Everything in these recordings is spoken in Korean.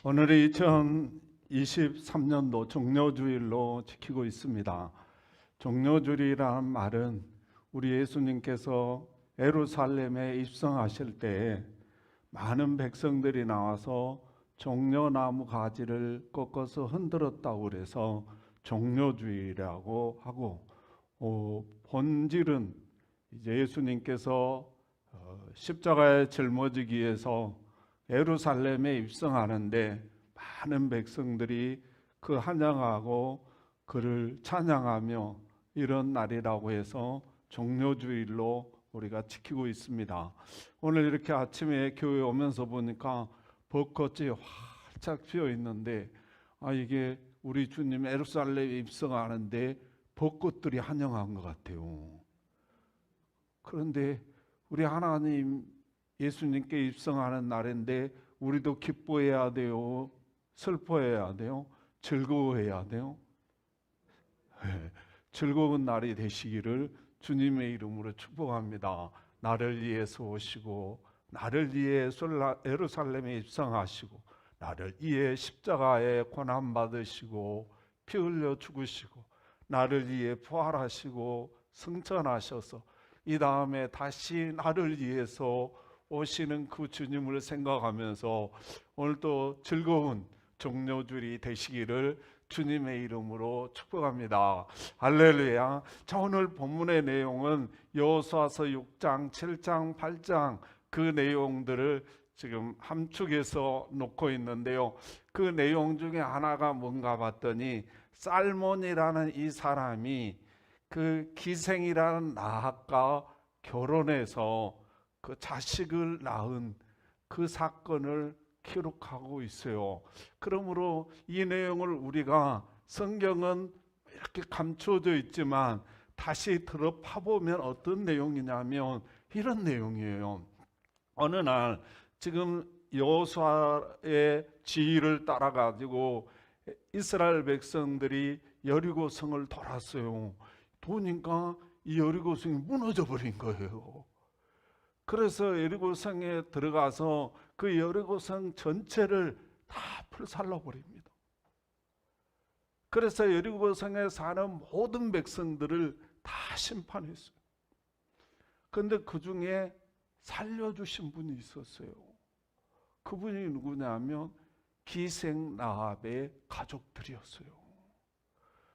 오늘이 2023년도 종료주일로 지키고 있습니다. 종료주일이라는 말은 우리 예수님께서 예루살렘에 입성하실 때에 많은 백성들이 나와서 종려나무 가지를 꺾어서 흔들었다고 그래서 종료주일이라고 하고, 본질은 이제 예수님께서 십자가에 짊어지기 위해서 예루살렘에 입성하는데 많은 백성들이 그 환영하고 그를 찬양하며 이런 날이라고 해서 종료주일로 우리가 지키고 있습니다. 오늘 이렇게 아침에 교회 오면서 보니까 벚꽃이 활짝 피어 있는데, 이게 우리 주님 예루살렘에 입성하는데 벚꽃들이 환영한 것 같아요. 그런데 우리 하나님 예수님께 입성하는 날인데 우리도 기뻐해야 돼요? 슬퍼해야 돼요? 즐거워해야 돼요? 즐거운 날이 되시기를 주님의 이름으로 축복합니다. 나를 위해서 오시고 나를 위해 예루살렘에 입성하시고 나를 위해 십자가에 고난받으시고 피 흘려 죽으시고 나를 위해 부활하시고 승천하셔서 이 다음에 다시 나를 위해서 오시는 그 주님을 생각하면서 오늘도 즐거운 종료주일이 되시기를 주님의 이름으로 축복합니다. 할렐루야. 자, 오늘 본문의 내용은 여호수아서 6장, 7장, 8장 그 내용들을 지금 함축해서 놓고 있는데요. 그 내용 중에 하나가 뭔가 봤더니 살몬이라는 이 사람이 그 기생이라는 나학과 결혼해서 그 자식을 낳은 그 사건을 기록하고 있어요. 그러므로 이 내용을 우리가 성경은 이렇게 감춰져 있지만 다시 들어 파보면 어떤 내용이냐면 이런 내용이에요. 어느 날 지금 여호수아의 지휘를 따라 가지고 이스라엘 백성들이 여리고 성을 돌았어요. 보니까 이 여리고 성이 무너져 버린 거예요. 그래서 여리고 성에 들어가서 그 여리고 성 전체를 다 불살라 버립니다. 그래서 여리고 성에 사는 모든 백성들을 다 심판했어요. 그런데 그 중에 살려주신 분이 있었어요. 그분이 누구냐면 기생 라합의 가족들이었어요.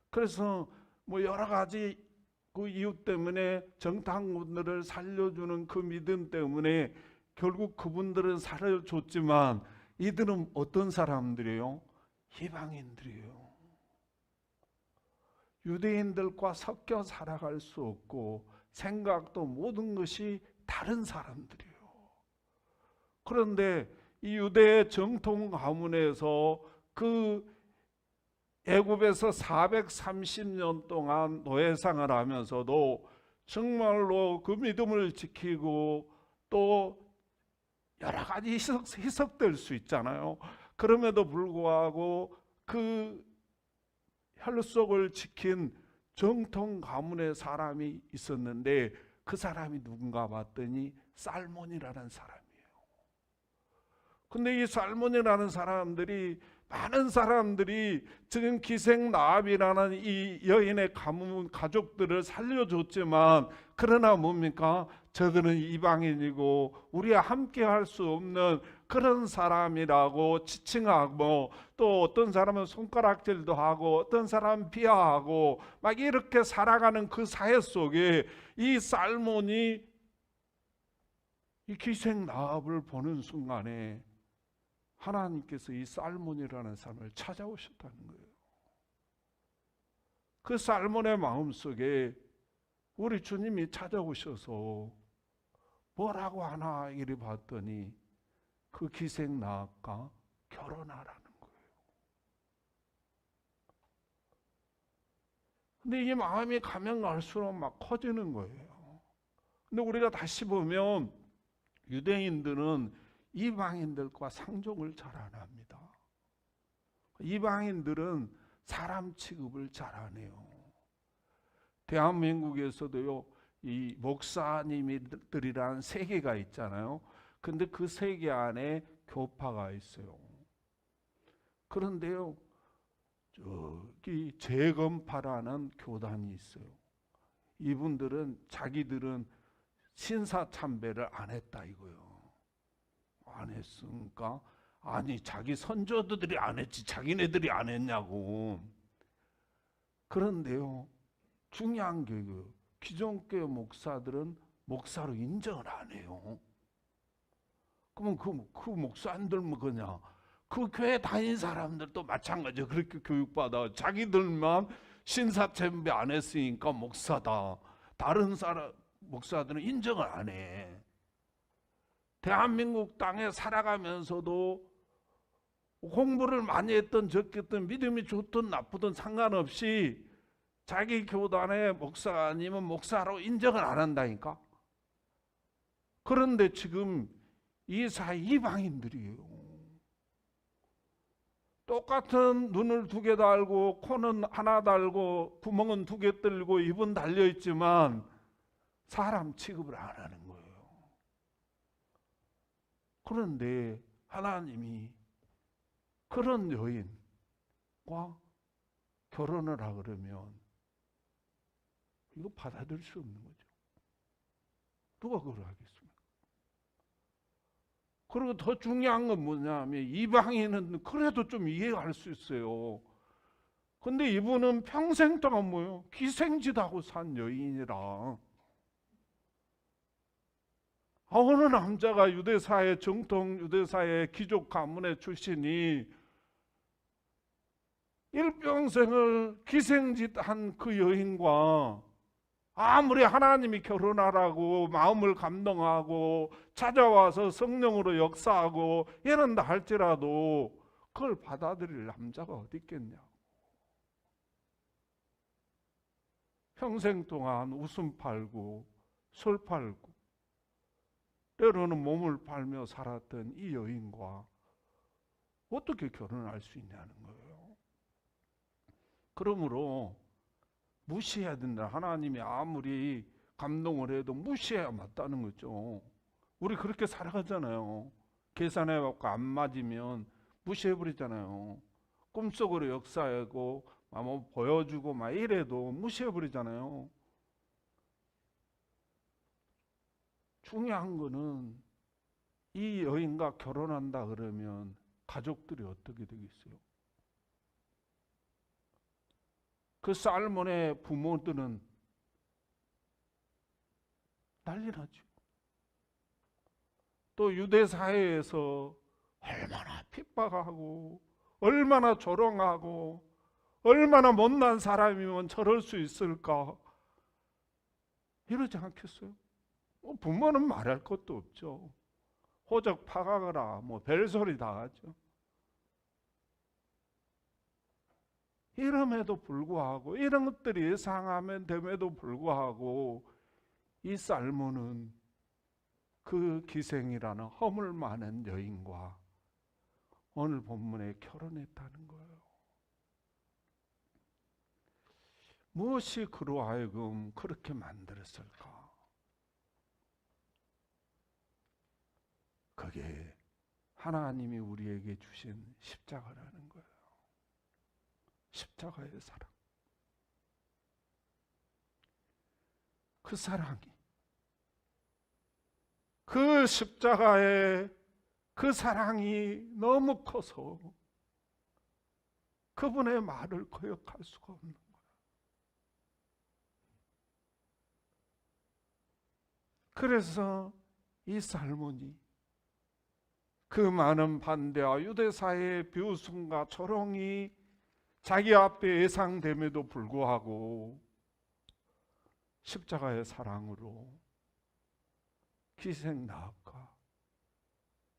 그래서 여러 가지 그 이유 때문에 정탐꾼들을 살려주는 그 믿음 때문에 결국 그분들은 살려줬지만 이들은 어떤 사람들이에요? 이방인들이에요. 유대인들과 섞여 살아갈 수 없고 생각도 모든 것이 다른 사람들이에요. 그런데 이 유대의 정통 가문에서 그 애굽에서 430년 동안 노예생활을 하면서도 정말로 그 믿음을 지키고 또 여러 가지 희석될 수 있잖아요. 그럼에도 불구하고 그 혈속을 지킨 정통 가문의 사람이 있었는데 그 사람이 누군가 봤더니 살몬이라는 사람이에요. 근데 이 살몬이라는 사람들이 많은 사람들이 지금 기생 라합이라는 이 여인의 가문 가족들을 살려줬지만 그러나 뭡니까? 저들은 이방인이고 우리와 함께 할 수 없는 그런 사람이라고 지칭하고 또 어떤 사람은 손가락질도 하고 어떤 사람은 비하하고 막 이렇게 살아가는 그 사회 속에 이 살몬이 이 기생 라합을 보는 순간에 하나님께서 이 살몬이라는 사람을 찾아오셨다는 거예요. 그 살몬의 마음속에 우리 주님이 찾아오셔서 뭐라고 하나 이리 봤더니 그 기생 라합과 결혼하라는 거예요. 근데 이 마음이 가면 갈수록 막 커지는 거예요. 근데 우리가 다시 보면 유대인들은 이방인들과 상종을 잘 안 합니다. 이방인들은 사람 취급을 잘 안 해요. 대한민국에서도요, 이 목사님들이라는 세계가 있잖아요. 근데 그 세계 안에 교파가 있어요. 그런데요, 저기 재건파라는 교단이 있어요. 이분들은 자기들은 신사참배를 안 했다 이거요. 안 했으니까 아니 자기 선조들이 안 했지 자기네들이 안 했냐고. 그런데요, 중요한 게 기존교회 목사들은 목사로 인정을 안 해요. 그러면 그 목사 안 들면 그냥 그 교회 다닌 사람들도 마찬가지예요. 그렇게 교육받아 자기들만 신사참배 안 했으니까 목사다. 다른 사람 목사들은 인정을 안 해. 대한민국 땅에 살아가면서도 공부를 많이 했던 적겠던 믿음이 좋든 나쁘든 상관없이 자기 교단의 목사가 아니면 목사로 인정을 안 한다니까. 그런데 지금 이 사회 이방인들이에요. 똑같은 눈을 두 개 달고 코는 하나 달고 구멍은 두 개 뚫리고 입은 달려있지만 사람 취급을 안 하는 거예요. 그런데 하나님이 그런 여인과 결혼을 하라 그러면 이거 받아들일 수 없는 거죠. 누가 그걸 하겠습니까? 그리고 더 중요한 건 뭐냐면 이방인은 그래도 좀 이해할 수 있어요. 근데 이분은 평생 동안 뭐예요? 기생짓하고 산 여인이라. 어느 남자가 유대사회 정통 유대사회 귀족 가문의 출신이 일평생을 기생짓한 그 여인과 아무리 하나님이 결혼하라고 마음을 감동하고 찾아와서 성령으로 역사하고 이런다 할지라도 그걸 받아들일 남자가 어디 있겠냐. 평생 동안 웃음 팔고 술 팔고 때로는 몸을 팔며 살았던 이 여인과 어떻게 결혼할 수 있냐는 거예요. 그러므로 무시해야 된다. 하나님이 아무리 감동을 해도 무시해야 맞다는 거죠. 우리 그렇게 살아가잖아요. 계산해갖고 안 맞으면 무시해버리잖아요. 꿈속으로 역사하고 뭐 보여주고 막 이래도 무시해버리잖아요. 중요한 거는 이 여인과 결혼한다 그러면 가족들이 어떻게 되겠어요? 그 살몬의 부모들은 난리 나죠. 또 유대 사회에서 얼마나 핍박하고 얼마나 조롱하고 얼마나 못난 사람이면 저럴 수 있을까 이러지 않겠어요? 부모는 말할 것도 없죠. 호적 파각하라 뭐 별소리 다 하죠. 이름에도 불구하고 이런 것들이 예상하면 됨에도 불구하고 이 살몬은 그 기생이라는 허물 많은 여인과 오늘 본문에 결혼했다는 거예요. 무엇이 그로 하여금 그렇게 만들었을까? 그게 하나님이 우리에게 주신 십자가라는 거예요. 십자가의 사랑. 그 사랑이 그 십자가의 그 사랑이 너무 커서 그분의 말을 거역할 수가 없는 거예요. 그래서 이 살몬이 그 많은 반대와 유대사회의 비웃음과 조롱이 자기 앞에 예상됨에도 불구하고 십자가의 사랑으로 기생 나합과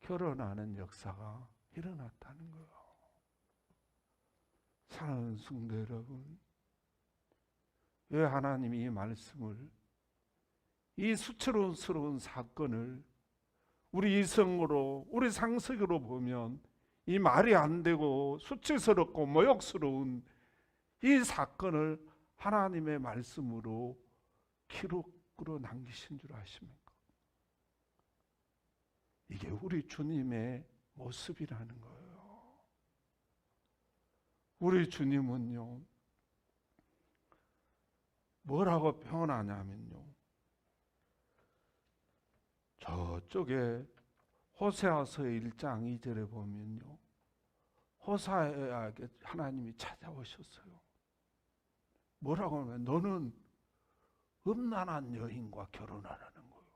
결혼하는 역사가 일어났다는 거예요. 사랑하는 성도 여러분, 왜 하나님이 이 말씀을, 이 수치스러운 사건을 우리 이성으로, 우리 상식으로 보면 이 말이 안 되고 수치스럽고 모욕스러운 이 사건을 하나님의 말씀으로 기록으로 남기신 줄 아십니까? 이게 우리 주님의 모습이라는 거예요. 우리 주님은요, 뭐라고 표현하냐면요, 저쪽에 호세아서 1장 2절에 보면요, 호세아에게 하나님이 찾아오셨어요. 뭐라고 하면 너는 음란한 여인과 결혼하라는 거예요.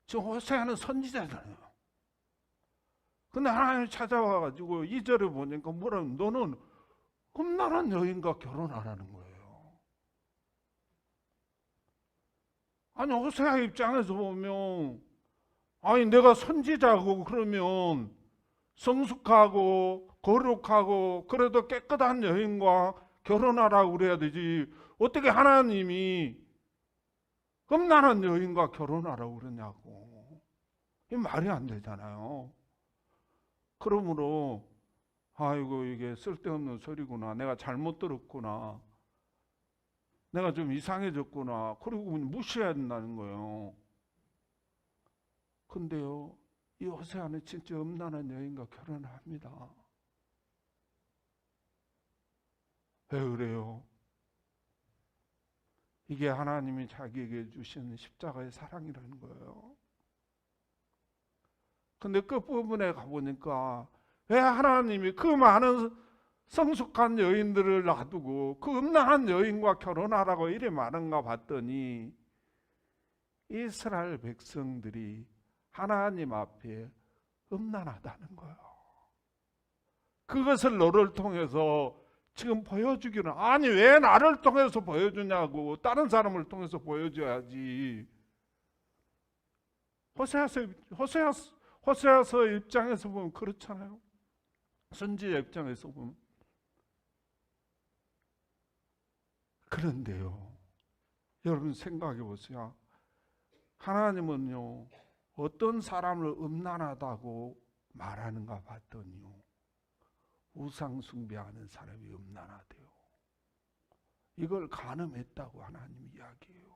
지금 호세아는 선지자잖아요. 근데 하나님이 찾아와가지고 2절에 보니까 뭐라고, 너는 음란한 여인과 결혼하라는 거예요. 아니, 호세아 입장에서 보면, 아니, 내가 선지자고 그러면 성숙하고 거룩하고 그래도 깨끗한 여인과 결혼하라고 그래야 되지, 어떻게 하나님이 음란한 여인과 결혼하라고 그러냐고. 이 말이 안 되잖아요. 그러므로 아이고, 이게 쓸데없는 소리구나, 내가 잘못 들었구나, 내가 좀 이상해졌구나, 그리고 무시해야 된다는 거예요. 근데요, 이 호세아는 진짜 음란한 여인과 결혼을 합니다. 왜 그래요? 이게 하나님이 자기에게 주신 십자가의 사랑이라는 거예요. 근데 끝부분에 가보니까 왜 하나님이 그 많은 성숙한 여인들을 놔두고 그 음란한 여인과 결혼하라고 이래 말한가 봤더니, 이스라엘 백성들이 하나님 앞에 음란하다는 거예요. 그것을 너를 통해서 지금 보여주기는, 아니 왜 나를 통해서 보여주냐고, 다른 사람을 통해서 보여줘야지. 호세아서 입장에서 보면 그렇잖아요. 선지자 입장에서 보면. 그런데요, 여러분 생각해 보세요. 하나님은요, 어떤 사람을 음란하다고 말하는가 봤더니요, 우상 숭배하는 사람이 음란하대요. 이걸 간음했다고 하나님이 이야기해요.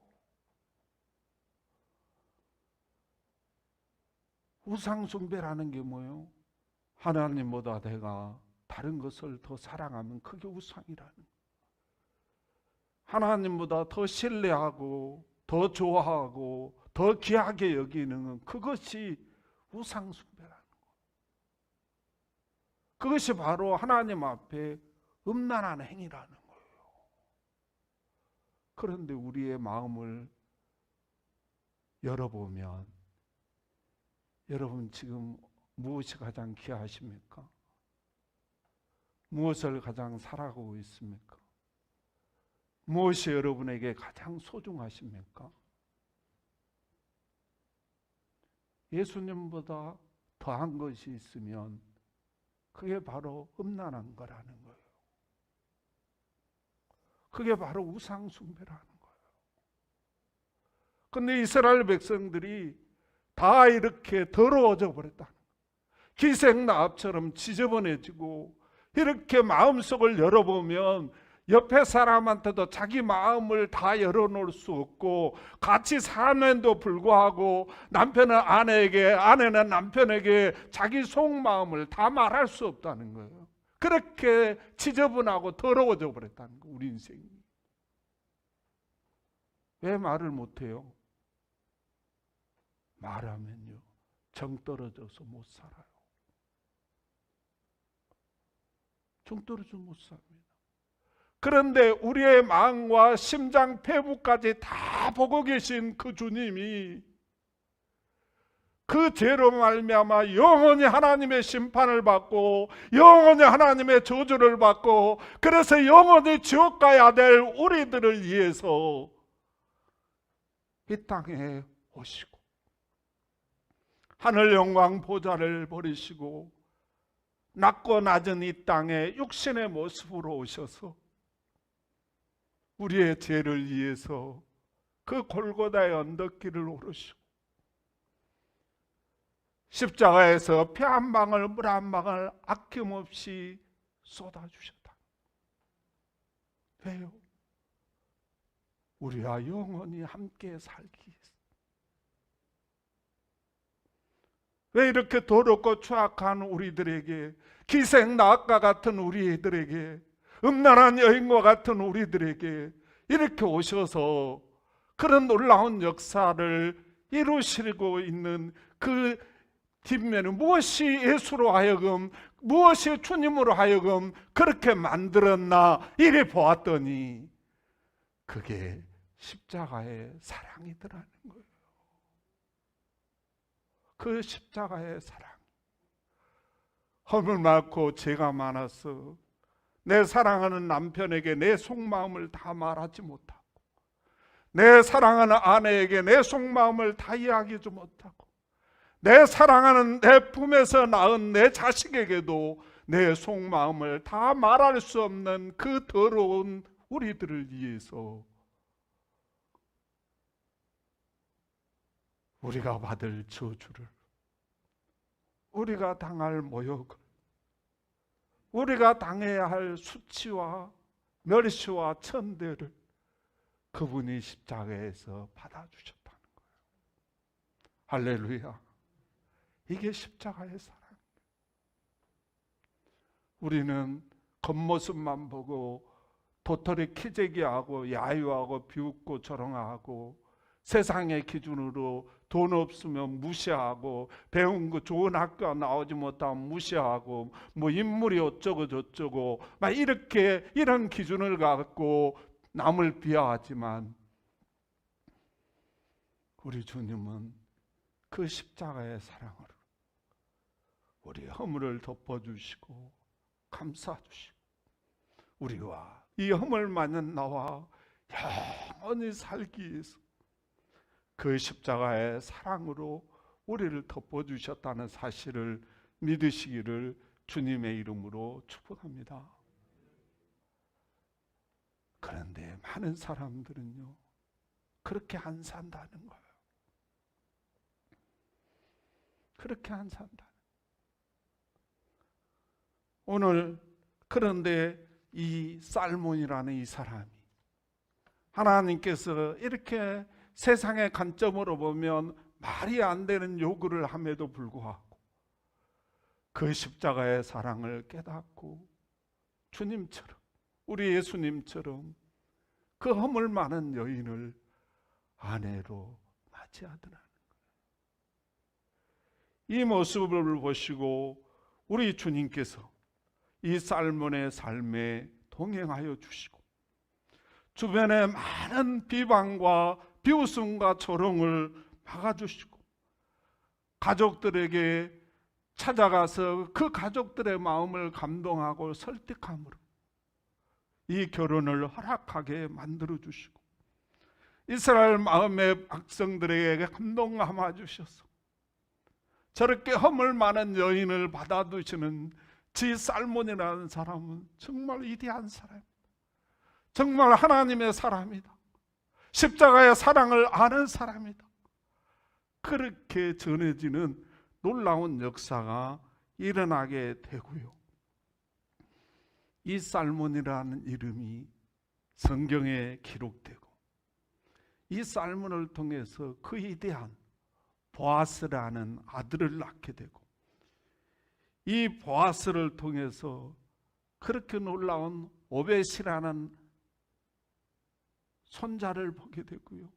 우상 숭배라는 게 뭐예요? 하나님보다 내가 다른 것을 더 사랑하면 그게 우상이라는 거예요. 하나님보다 더 신뢰하고 더 좋아하고 더 귀하게 여기는 그것이 우상 숭배라는 거예요. 그것이 바로 하나님 앞에 음란한 행위라는 거예요. 그런데 우리의 마음을 열어보면, 여러분 지금 무엇이 가장 귀하십니까? 무엇을 가장 사랑하고 있습니까? 무엇이 여러분에게 가장 소중하십니까? 예수님보다 더한 것이 있으면 그게 바로 음란한 거라는 거예요. 그게 바로 우상 숭배라는 거예요. 근데 이스라엘 백성들이 다 이렇게 더러워져 버렸다. 기생나합처럼 지저분해지고, 이렇게 마음속을 열어보면 옆에 사람한테도 자기 마음을 다 열어놓을 수 없고, 같이 사는데도 불구하고 남편은 아내에게, 아내는 남편에게 자기 속마음을 다 말할 수 없다는 거예요. 그렇게 지저분하고 더러워져 버렸다는 거예요, 우리 인생이. 왜 말을 못해요? 말하면요, 정 떨어져서 못 살아요. 정 떨어져서 못 삽니다. 그런데 우리의 마음과 심장 폐부까지 다 보고 계신 그 주님이 그 죄로 말미암아 영원히 하나님의 심판을 받고 영원히 하나님의 저주를 받고, 그래서 영원히 지옥 가야 될 우리들을 위해서 이 땅에 오시고, 하늘 영광 보좌를 버리시고 낮고 낮은 이 땅에 육신의 모습으로 오셔서 우리의 죄를 위해서 그 골고다의 언덕길을 오르시고 십자가에서 피 한 방울 물 한 방울 아낌없이 쏟아주셨다. 왜요? 우리와 영원히 함께 살기 위해서. 왜 이렇게 더럽고 추악한 우리들에게, 기생 나귀과 같은 우리들에게, 음란한 여인과 같은 우리들에게 이렇게 오셔서 그런 놀라운 역사를 이루시고 있는 그 뒷면에 무엇이 예수로 하여금, 무엇이 주님으로 하여금 그렇게 만들었나 이래 보았더니 그게 십자가의 사랑이더라는 거예요. 그 십자가의 사랑. 허물 많고 죄가 많아서 내 사랑하는 남편에게 내 속마음을 다 말하지 못하고, 내 사랑하는 아내에게 내 속마음을 다 이야기하지 못하고, 내 사랑하는 내 품에서 낳은 내 자식에게도 내 속마음을 다 말할 수 없는 그 더러운 우리들을 위해서 우리가 받을 저주를, 우리가 당할 모욕을, 우리가 당해야 할 수치와 멸시와 천대를 그분이 십자가에서 받아주셨다는 거예요. 할렐루야. 이게 십자가의 사랑. 우리는 겉모습만 보고 도토리 키재기하고 야유하고 비웃고 조롱하고 세상의 기준으로 돈 없으면 무시하고, 배운 거 좋은 학교 나오지 못하면 무시하고, 뭐 인물이 어쩌고 저쩌고 막 이렇게 이런 기준을 갖고 남을 비하하지만, 우리 주님은 그 십자가의 사랑으로 우리 허물을 덮어주시고 감싸주시고, 우리와 이 허물 많은 나와 영원히 살기 위해서 그 십자가의 사랑으로 우리를 덮어주셨다는 사실을 믿으시기를 주님의 이름으로 축복합니다. 그런데 많은 사람들은요, 그렇게 안 산다는 거예요. 그렇게 안 산다. 오늘 그런데 이 살몬이라는 이 사람이 하나님께서 이렇게 세상의 관점으로 보면 말이 안 되는 요구를 함에도 불구하고 그 십자가의 사랑을 깨닫고 주님처럼, 우리 예수님처럼 그 허물 많은 여인을 아내로 맞이하더라는 거예요. 이 모습을 보시고 우리 주님께서 이 살몬의 삶에 동행하여 주시고, 주변에 많은 비방과 비웃음과 조롱을 막아주시고, 가족들에게 찾아가서 그 가족들의 마음을 감동하고 설득함으로 이 결혼을 허락하게 만들어주시고, 이스라엘 마음의 백성들에게 감동 감아 주셔서 저렇게 허물 많은 여인을 받아두시는 지 살몬이라는 사람은 정말 위대한 사람입니다. 정말 하나님의 사람이다. 십자가의 사랑을 아는 사람이다. 그렇게 전해지는 놀라운 역사가 일어나게 되고요. 이 살몬이라는 이름이 성경에 기록되고, 이 살몬을 통해서 그 위대한 보아스라는 아들을 낳게 되고, 이 보아스를 통해서 그렇게 놀라운 오벳이라는 손자를 보게 되고요.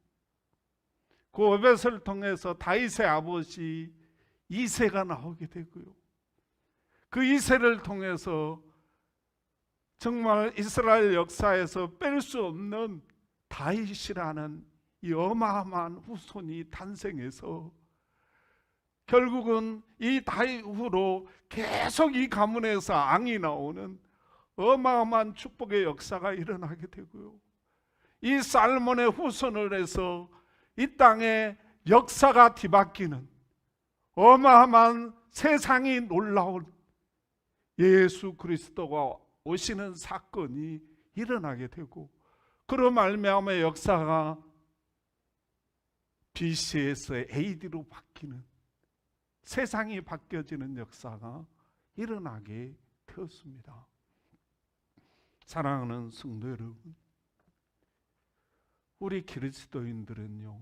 그 오벳을 통해서 다윗의 아버지 이새가 나오게 되고요. 그 이새를 통해서 정말 이스라엘 역사에서 뺄 수 없는 다윗이라는 이 어마어마한 후손이 탄생해서 결국은 이 다윗 후로 계속 이 가문에서 앙이 나오는 어마어마한 축복의 역사가 일어나게 되고요. 이 살몬의 후손을 해서 이 땅에 역사가 뒤바뀌는 어마어마한 세상이 놀라운 예수 그리스도가 오시는 사건이 일어나게 되고, 그로 말미암아 역사가 BC에서 AD로 바뀌는, 세상이 바뀌어지는 역사가 일어나게 되었습니다. 사랑하는 성도 여러분, 우리 그리스도인들은요,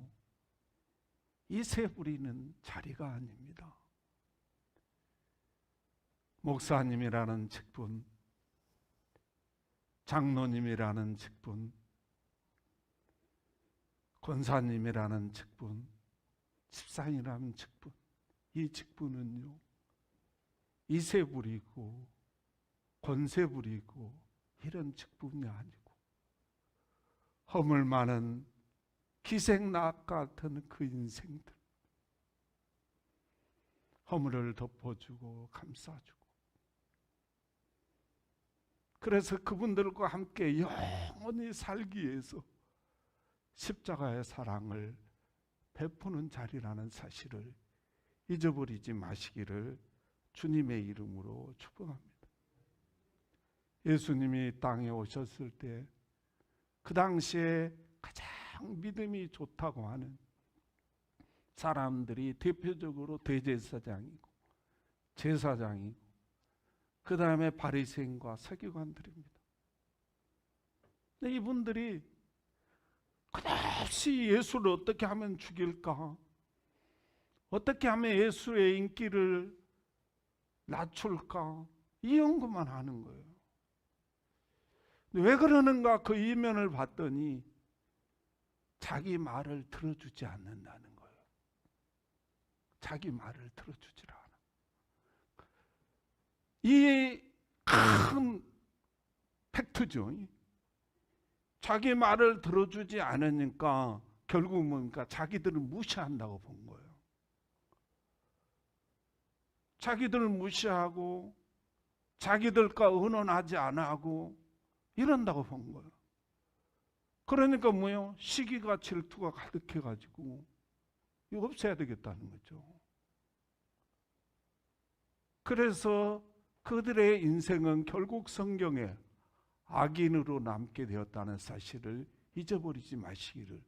이새 부리는 자리가 아닙니다. 목사님이라는 직분, 장로님이라는 직분, 권사님이라는 직분, 집사님이라는 직분, 이 직분은요, 이세 부리고 권세 부리고 이런 직분이 아니고 허물 많은 기생낙 같은 그 인생들, 허물을 덮어주고 감싸주고, 그래서 그분들과 함께 영원히 살기 위해서 십자가의 사랑을 베푸는 자리라는 사실을 잊어버리지 마시기를 주님의 이름으로 축복합니다. 예수님이 땅에 오셨을 때 그 당시에 가장 믿음이 좋다고 하는 사람들이 대표적으로 대제사장이고 제사장이고 그 다음에 바리새인과 서기관들입니다. 근데 이분들이 끝없이 예수를 어떻게 하면 죽일까, 어떻게 하면 예수의 인기를 낮출까, 이 연구만 하는 거예요. 왜 그러는가 그 이면을 봤더니 자기 말을 들어주지 않는다는 거예요. 자기 말을 들어주질 않아. 이 큰 팩트죠. 자기 말을 들어주지 않으니까 결국 뭔가 자기들을 무시한다고 본 거예요. 자기들을 무시하고 자기들과 의논하지 않아 하고 이런다고 본 거예요. 그러니까 뭐요? 시기가 질투가 가득해가지고 이거 없애야 되겠다는 거죠. 그래서 그들의 인생은 결국 성경에 악인으로 남게 되었다는 사실을 잊어버리지 마시기를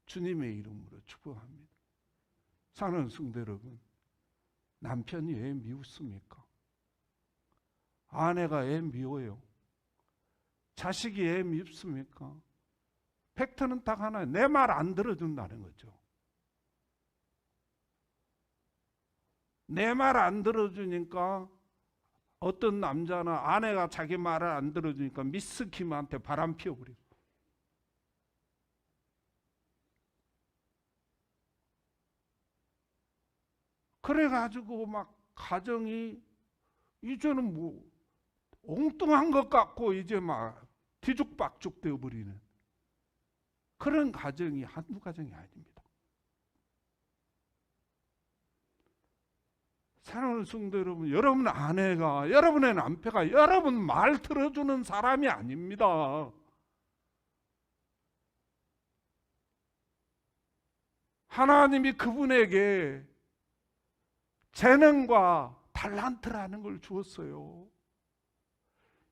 주님의 이름으로 축복합니다. 사랑하는 성도 여러분, 남편이 왜 미웠습니까? 아내가 왜 미워요? 자식이 왜 밉습니까? 팩트는 딱 하나예요. 내 말 안 들어준다는 거죠. 내 말 안 들어주니까 어떤 남자나 아내가 자기 말을 안 들어주니까 미스킴한테 바람 피워버리고, 그래가지고 막 가정이 이제는 뭐 엉뚱한 것 같고 이제 막 뒤죽박죽 되어버리는 그런 가정이 한두 가정이 아닙니다. 사랑하는 성도 여러분, 여러분 아내가, 여러분의 남편가 여러분 말 들어주는 사람이 아닙니다. 하나님이 그분에게 재능과 달란트라는 걸 주었어요.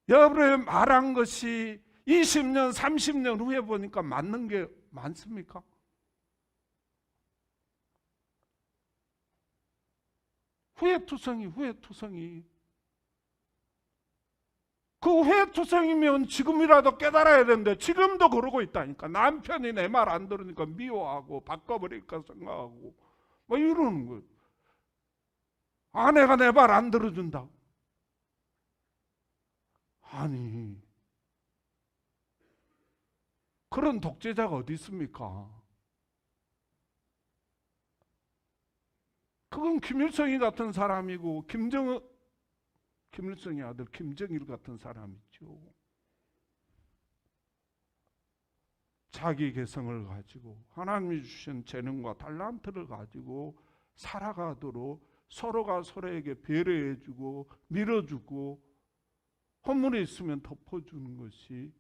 여러분의 말한 것이 20년, 30년 후에 보니까 맞는 게 많습니까? 후회투성이. 그 후회투성이면 지금이라도 깨달아야 되는데 지금도 그러고 있다니까. 남편이 내 말 안 들으니까 미워하고 바꿔버릴까 생각하고 뭐 이러는 거예요. 아내가 내 말 안 들어준다고. 아니, 그런 독재자가 어디 있습니까? 그건 김일성이 같은 사람이고 김일성의 아들 김정일 같은 사람이죠. 자기 개성을 가지고 하나님이 주신 재능과 달란트를 가지고 살아가도록 서로가 서로에게 배려해주고 밀어주고 허물이 있으면 덮어주는 것이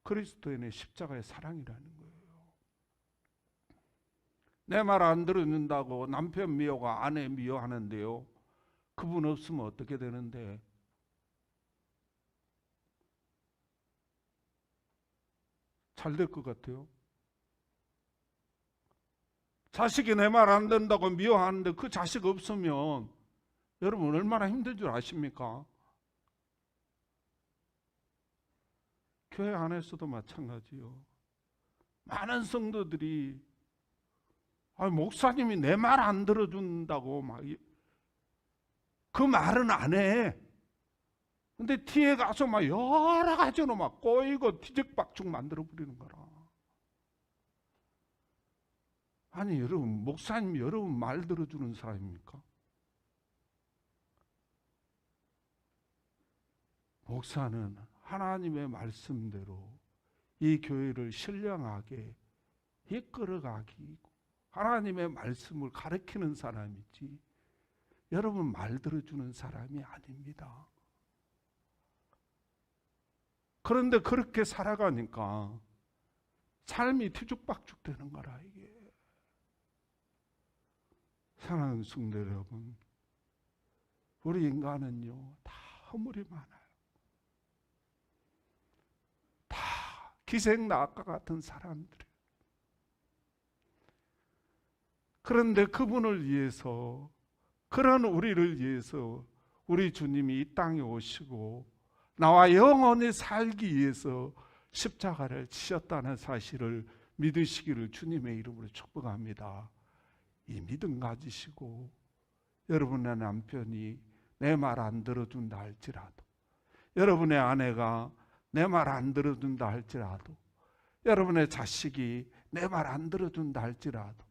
그리스도인의 십자가의 사랑이라는 거예요. 내 말 안 들어준다고 남편 미워가 아내 미워하는데요, 그분 없으면 어떻게 되는데? 잘 될 것 같아요. 자식이 내 말 안 듣는다고 미워하는데 그 자식 없으면 여러분 얼마나 힘든 줄 아십니까? 교회 안에서도 마찬가지요. 많은 성도들이 목사님이 내 말 안 들어준다고 막 그 말은 안 해. 근데 뒤에 가서 막 여러 가지로 막 꼬이고 뒤죽박죽 만들어 버리는 거라. 아니 여러분, 목사님 여러분 말 들어주는 사람입니까? 목사는 하나님의 말씀대로 이 교회를 신령하게 이끌어가기, 하나님의 말씀을 가르치는 사람이지 여러분 말 들어주는 사람이 아닙니다. 그런데 그렇게 살아가니까 삶이 뒤죽박죽 되는 거라. 이게 사랑하는 성도 여러분, 우리 인간은요 다 허물이 많아요. 다 기생나앗과 같은 사람들이에요. 그런데 그분을 위해서, 그런 우리를 위해서 우리 주님이 이 땅에 오시고 나와 영원히 살기 위해서 십자가를 지셨다는 사실을 믿으시기를 주님의 이름으로 축복합니다. 이 믿음 가지시고 여러분의 남편이 내 말 안 들어준다 할지라도, 여러분의 아내가 내 말 안 들어준다 할지라도, 여러분의 자식이 내 말 안 들어준다 할지라도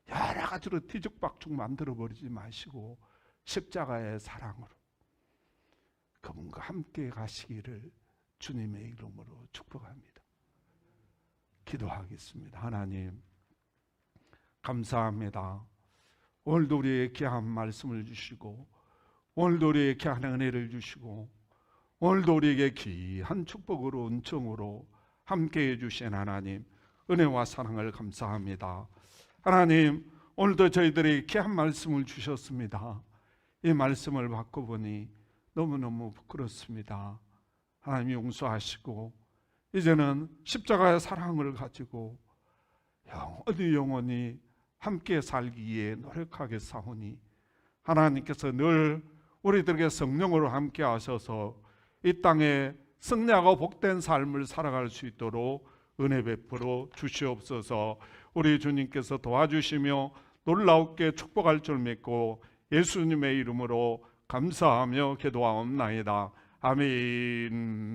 여러 가지로 뒤죽박죽 만들어버리지 마시고 십자가의 사랑으로 그분과 함께 가시기를 주님의 이름으로 축복합니다. 기도하겠습니다. 하나님 감사합니다. 오늘도 우리에게 귀한 말씀을 주시고, 오늘도 우리에게 귀한 은혜를 주시고, 오늘도 우리에게 귀한 축복으로 은총으로 함께해 주신 하나님 은혜와 사랑을 감사합니다. 하나님 오늘도 저희들에게 귀한 말씀을 주셨습니다. 이 말씀을 받고 보니 너무너무 부끄럽습니다. 하나님 용서하시고 이제는 십자가의 사랑을 가지고 영원히 함께 살기 위해 노력하겠사오니 하나님께서 늘 우리들에게 성령으로 함께 하셔서 이 땅에 승리하고 복된 삶을 살아갈 수 있도록 은혜 베풀어 주시옵소서. 우리 주님께서 도와주시며 놀라웠게 축복할 줄 믿고 예수님의 이름으로 감사하며 기도하옵나이다. 아멘.